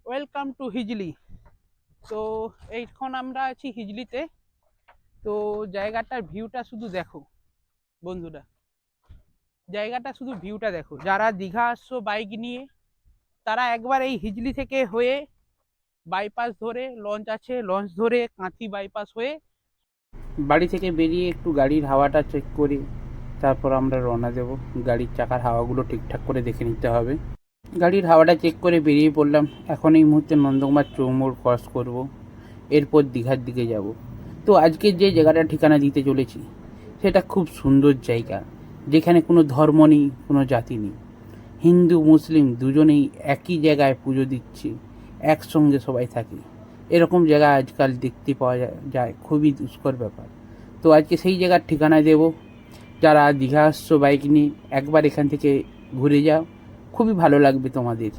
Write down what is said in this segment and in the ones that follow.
Welcome to Hijli. তো এইখন আমরা আছি হিজলিতে। তো জায়গাটার ভিউটা শুধু দেখো বন্ধুরা, জায়গাটা শুধু ভিউটা দেখো। যারা দীঘা আসছো বাইক নিয়ে তারা একবার এই হিজলি থেকে হয়ে বাইপাস ধরে, লঞ্চ আছে লঞ্চ ধরে কাঁথি বাইপাস হয়ে বাড়ি থেকে বেরিয়ে একটু গাড়ির হাওয়াটা চেক করে তারপর আমরা রওনা দেব। গাড়ির চাকার হাওয়াগুলো ঠিকঠাক করে দেখে নিতে হবে। গাড়ির হাওয়াটা চেক করে বেরিয়ে পড়লাম। এখন এই মুহূর্তে নন্দকুমার চৌমোড় ক্রস করব, এরপর দীঘার দিকে যাব। তো আজকে যে জায়গাটা ঠিকানা দিতে চলেছি সেটা খুব সুন্দর জায়গা, যেখানে কোনো ধর্ম নেই, কোনো জাতি নেই। হিন্দু মুসলিম দুজনেই একই জায়গায় পুজো দিচ্ছে, একসঙ্গে সবাই থাকে। এরকম জায়গা আজকাল দেখতে পাওয়া যায়, খুবই দুষ্কর ব্যাপার। তো আজকে সেই জায়গার ঠিকানা দেব। যারা দীঘা আসছো বাইক নিয়ে একবার এখান থেকে ঘুরে যাও, খুবই ভালো লাগবে তোমাদের।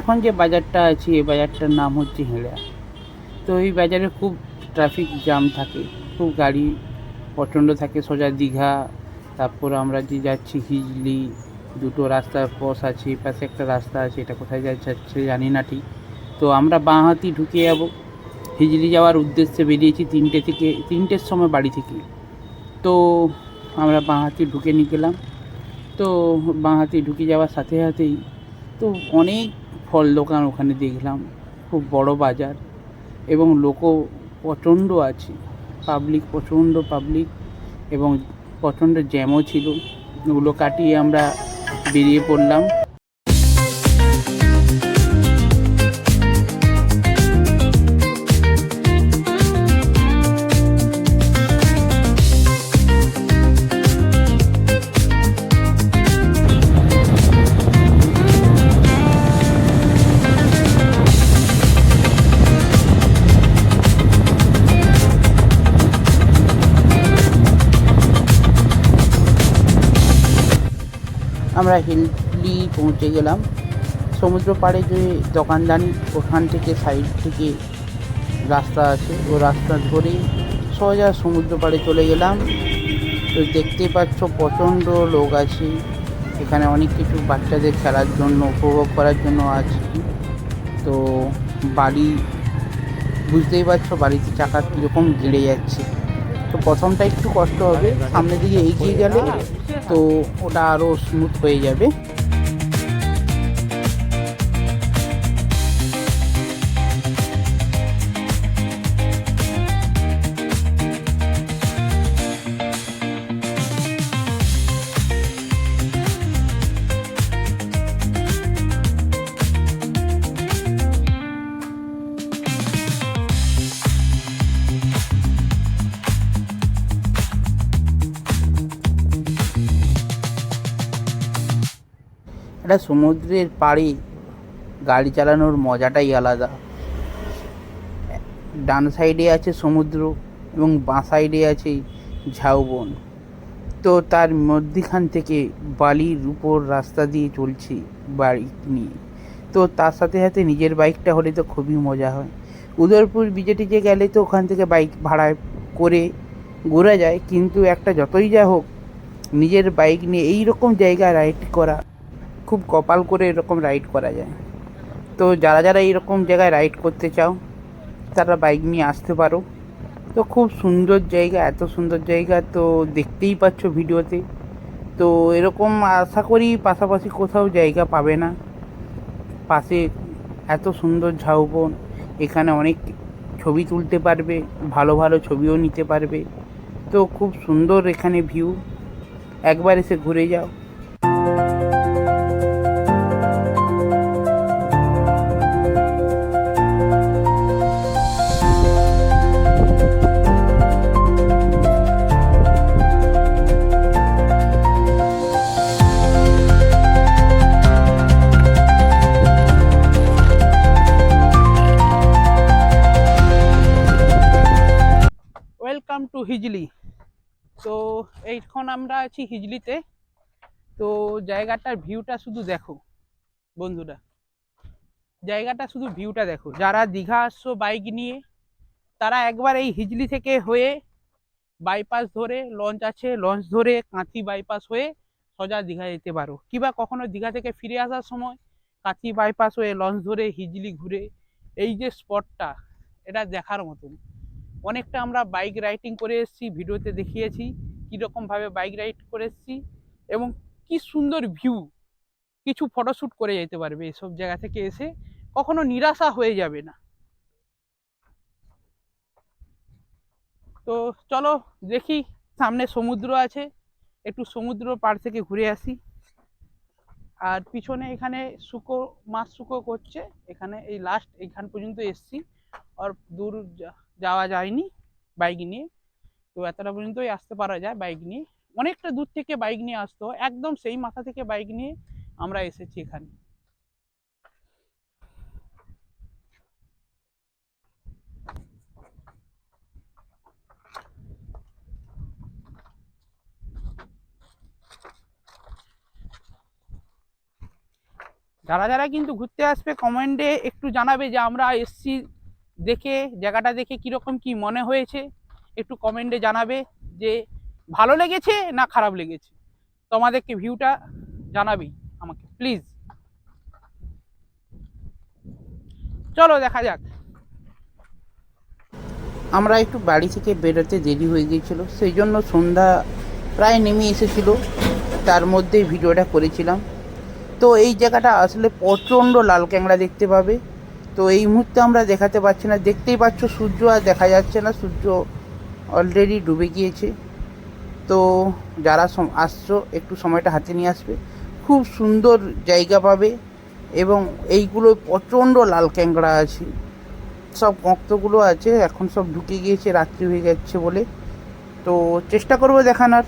এখন যে বাজারটা আছে এই বাজারটার নাম হচ্ছে হেড়া। তো এই বাজারে খুব ট্রাফিক জ্যাম থাকে, খুব গাড়ি প্রচণ্ড থাকে। সোজা দীঘা, তারপর আমরা যে যাচ্ছি হিজলি, দুটো রাস্তার পথ আছে, পাশে একটা রাস্তা আছে, এটা কোথায় যাচ্ছে জানি না ঠিক। তো আমরা বাঁহাতি ঢুকে যাব। হিজলি যাওয়ার উদ্দেশ্যে বেরিয়েছি তিনটের সময় বাড়ি থেকে। তো আমরা বাঁহাতি ঢুকে নিয়ে গেলাম। তো বাঁহাতি ঢুকে যাওয়ার সাথে সাথেই তো অনেক ফল দোকান ওখানে দেখলাম, খুব বড় বাজার এবং লোকও প্রচণ্ড আছে, প্রচণ্ড পাবলিক এবং প্রচণ্ড জ্যামও ছিল। ওগুলো কাটিয়ে আমরা বেরিয়ে পড়লাম। আমরা হিজলি পৌঁছে গেলাম। সমুদ্র পাড়ে যে দোকানদানি, ওখান থেকে সাইড থেকে রাস্তা আছে, ও রাস্তা ধরে সোজা সমুদ্র পাড়ে চলে গেলাম। তো দেখতেই পাচ্ছ প্রচণ্ড লোক আছে এখানে, অনেক কিছু বাচ্চাদের খেলার জন্য, উপভোগ করার জন্য আছে। তো বাড়ি বুঝতেই পারছো বাড়িতে চাকা কীরকম গেড়ে যাচ্ছে। তো প্রথমটা একটু কষ্ট হবে, সামনের দিকে এগিয়ে গেলে তো ওটা আরও স্মুথ হয়ে যাবে। এটা সমুদ্রের পাড়ে গাড়ি চালানোর মজাটাই আলাদা। ডান সাইডে আছে সমুদ্র এবং বাঁ সাইডে আছে ঝাউবন। তো তার মধ্যিখান থেকে বালির উপর রাস্তা দিয়ে চলছি বাইক নিয়ে। তো তার সাথে সাথে নিজের বাইকটা হলে তো খুবই মজা হয়। উদয়পুর বিজেটিতে গেলে তো ওখান থেকে বাইক ভাড়া করে ঘোরা যায়, কিন্তু একটা যতই যা হোক নিজের বাইক নিয়ে এই রকম জায়গায় রাইড করা খুব কপাল করে এরকম রাইড করা যায়। তো যারা যারা এইরকম জায়গায় রাইড করতে চাও তারা বাইক নিয়ে আসতে পারো। তো খুব সুন্দর জায়গা, এত সুন্দর জায়গা তো দেখতেই পাচ্ছ ভিডিওতে। তো এরকম আশা করি পাশাপাশি কোথাও জায়গা পাবে না। পাশে এত সুন্দর ঝাউবন, এখানে অনেক ছবি তুলতে পারবে, ভালো ভালো ছবিও নিতে পারবে। তো খুব সুন্দর এখানে ভিউ, একবার এসে ঘুরে যাও। Welcome to Hijli. তো এইখন আমরা আছি হিজলিতে। তো জায়গাটার ভিউটা শুধু দেখো বন্ধুরা, জায়গাটা শুধু ভিউটা দেখো। যারা দীঘা আসছো বাইক নিয়ে, তারা একবার এই হিজলি থেকে হয়ে বাইপাস ধরে, লঞ্চ আছে লঞ্চ ধরে কাঁথি বাইপাস হয়ে সোজা দীঘা যেতে পারো। কিবা কখনো দীঘা থেকে ফিরে আসার সময় কাঁথি বাইপাস হয়ে লঞ্চ ধরে হিজলি ঘুরে, এই যে স্পটটা, এটা দেখার মতন। অনেকটা আমরা বাইক রাইডিং করে এসেছি, ভিডিওতে দেখিয়েছি কীরকমভাবে বাইক রাইড করে এসেছি এবং কি সুন্দর ভিউ। কিছু ফটোশ্যুট করে যেতে পারবে এসব জায়গা থেকে এসে, কখনো নিরাশা হয়ে যাবে না। তো চলো দেখি, সামনে সমুদ্র আছে, একটু সমুদ্র পাড় থেকে ঘুরে আসি। আর পিছনে এখানে মাছ শুকো করছে, এখানে এই লাস্ট এইখান পর্যন্ত এসছি, আর দূর যাওয়া যায়নি বাইক নিয়ে। তো এতটা পর্যন্তই আসতে পারা যায় বাইক নিয়ে। অনেকটা দূর থেকে বাইক নিয়ে আসতো, একদম সেই মাথা থেকে বাইক নিয়ে আমরা এসেছি এখানে। যারা যারা কিন্তু ঘুরতে আসবে কমেন্টে একটু জানাবে যে আমরা এসছি, দেখে জায়গাটা দেখে কীরকম কি মনে হয়েছে একটু কমেন্টে জানাবে, যে ভালো লেগেছে না খারাপ লেগেছে। তোমাদেরকে ভিউটা জানাবি আমাকে প্লিজ। চলো দেখা যাক। আমরা একটু বাড়ি থেকে বেরোতে দেরি হয়ে গিয়েছিল, সেই জন্য সন্ধ্যা প্রায় নেমে এসেছিল, তার মধ্যেই ভিডিওটা করেছিলাম। তো এই জায়গাটা আসলে প্রচণ্ড লাল ক্যাংড়া দেখতে পাবে। তো এই মুহূর্তে আমরা দেখাতে পারছি না, দেখতেই পাচ্ছ সূর্য আর দেখা যাচ্ছে না, সূর্য অলরেডি ডুবে গিয়েছে। তো যারা আসছো একটু সময়টা হাতে নিয়ে আসবে, খুব সুন্দর জায়গা পাবে। এবং এইগুলো প্রচণ্ড লাল ক্যাংড়া আছে, সব গর্তগুলো আছে, এখন সব ঢুকে গিয়েছে রাত্রি হয়ে যাচ্ছে বলে। তো চেষ্টা করবো দেখানোর।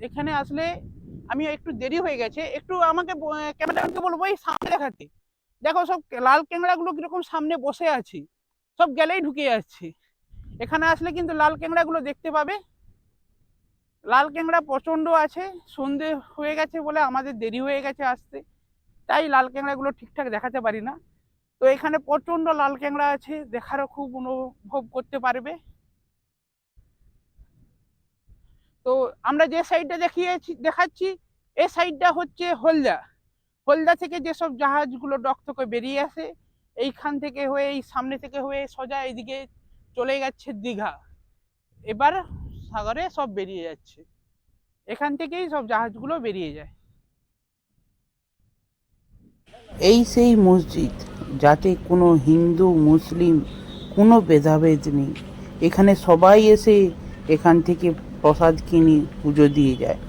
এখানে আসলে আমি একটু দেরি হয়ে গেছে, একটু আমাকে ক্যামেরাম্যানকে বলবো এই সামনে দেখাতে। দেখো সব লাল ক্যাংড়াগুলো কিরকম সামনে বসে আছে, সব গেলেই ঢুকে যাচ্ছে। এখানে আসলে কিন্তু লাল ক্যাংড়াগুলো দেখতে পাবে। লাল ক্যাংড়া প্রচণ্ড আছে, সন্ধে হয়ে গেছে বলে আমাদের দেরি হয়ে গেছে আসতে, তাই লাল ক্যাংড়াগুলো ঠিকঠাক দেখাতে পারি না। তো এখানে প্রচণ্ড লাল ক্যাংড়া আছে, দেখারও খুব অনুভব করতে পারবে। তো আমরা যে সাইডটা দেখাচ্ছি, এই সাইডটা হচ্ছে হলদা। হলদা থেকে যেসব জাহাজগুলো ডক থেকে বেরিয়ে আসে, এইখান থেকে হয়ে, এই সামনে থেকে হয়ে সোজা এইদিকে চলে যাচ্ছে দীঘা। এবার সাগরে সব বেরিয়ে যাচ্ছে, এখান থেকেই সব জাহাজগুলো বেরিয়ে যায়। এই সেই মসজিদ, যাতে কোনো হিন্দু মুসলিম কোনো ভেদাভেদ নেই। এখানে সবাই এসে এখান থেকে প্রসাদ কিনে পুজো দিয়ে যায়।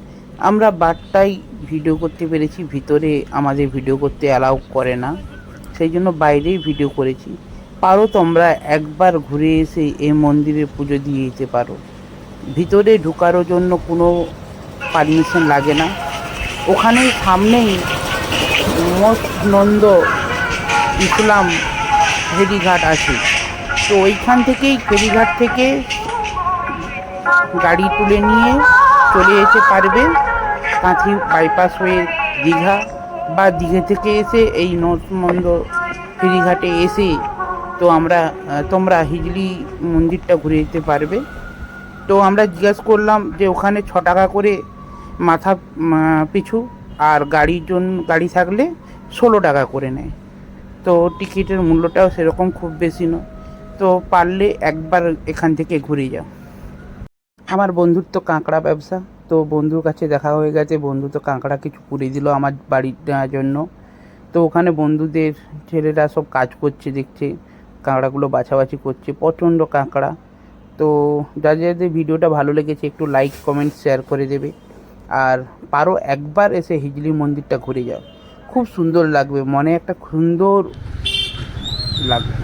আমরা বারটায় ভিডিও করতে পেরেছি, ভিতরে আমাদের ভিডিও করতে অ্যালাউ করে না, সেই জন্য বাইরেই ভিডিও করেছি। পারো তোমরা একবার ঘুরে এসে এই মন্দিরে পুজো দিয়ে যেতে পারো। ভিতরে ঢোকারও জন্য কোনো পারমিশন লাগে না। ওখানেই সামনেই মসনন্দ ইসলাম ফেরিঘাট আছে, তো ওইখান থেকেই ফেরিঘাট থেকে গাড়ি তুলে নিয়ে চলে যেতে পারবে কাঁথি বাইপাস হয়ে দীঘা, বা দীঘা থেকে এসে এই মসনন্দ ফেরিঘাটে এসে তো তোমরা হিজলি মন্দিরটা ঘুরে যেতে পারবে। তো আমরা জিজ্ঞেস করলাম যে ওখানে 6 টাকা করে মাথা পিছু, আর গাড়ি থাকলে 16 টাকা করে নেয়। তো টিকিটের মূল্যটাও সেরকম খুব বেশি নয়। তো পারলে একবার এখান থেকে ঘুরে যাও। আমার বন্ধুর তো কাঁকড়া ব্যবসা, তো বন্ধুর কাছে দেখা হয়ে গেছে, বন্ধু তো কাঁকড়া কিছু পুড়ে দিল আমার বাড়ির নেওয়ার জন্য। তো ওখানে বন্ধুদের ছেলেরা সব কাজ করছে দেখছে, কাঁকড়াগুলো বাছাবাছি করছে, প্রচণ্ড কাঁকড়া। তো যাদের ভিডিওটা ভালো লেগেছে একটু লাইক কমেন্ট শেয়ার করে দেবে, আর পারো একবার এসে হিজলি মন্দিরটা ঘুরে যাও, খুব সুন্দর লাগবে, মনে একটা সুন্দর লাগবে।